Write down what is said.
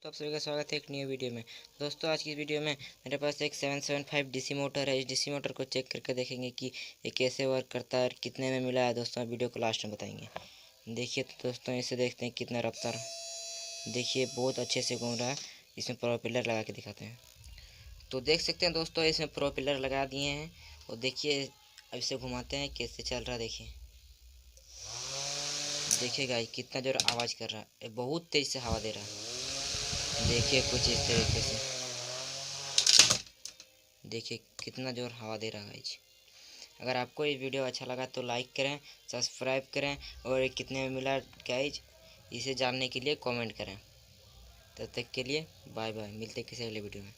तो आप सभी का स्वागत है एक न्यू वीडियो में। दोस्तों आज की वीडियो में मेरे पास एक 775 डीसी मोटर है। इस डीसी मोटर को चेक करके देखेंगे कि ये कैसे वर्क करता है और कितने में मिला है। दोस्तों वीडियो को लास्ट में बताएंगे। देखिए तो दोस्तों इसे देखते हैं कितना रफ्तार। देखिए बहुत अच्छे से घूम रहा है। इसमें प्रोपेलर लगा के दिखाते हैं। तो देख सकते हैं दोस्तों इसमें प्रोपेलर लगा दिए हैं और देखिए अब इसे घुमाते हैं कैसे चल रहा है। देखिए देखिए गाइस कितना जोर आवाज़ कर रहा है। ये बहुत तेज़ से हवा दे रहा है। देखिए कुछ इस तरीके से, देखिए कितना जोर हवा दे रहा है गाइस। अगर आपको ये वीडियो अच्छा लगा तो लाइक करें, सब्सक्राइब करें और ये कितने में मिला गाइस इसे जानने के लिए कमेंट करें। तब तक के लिए बाय बाय, मिलते हैं किसी अगले वीडियो में।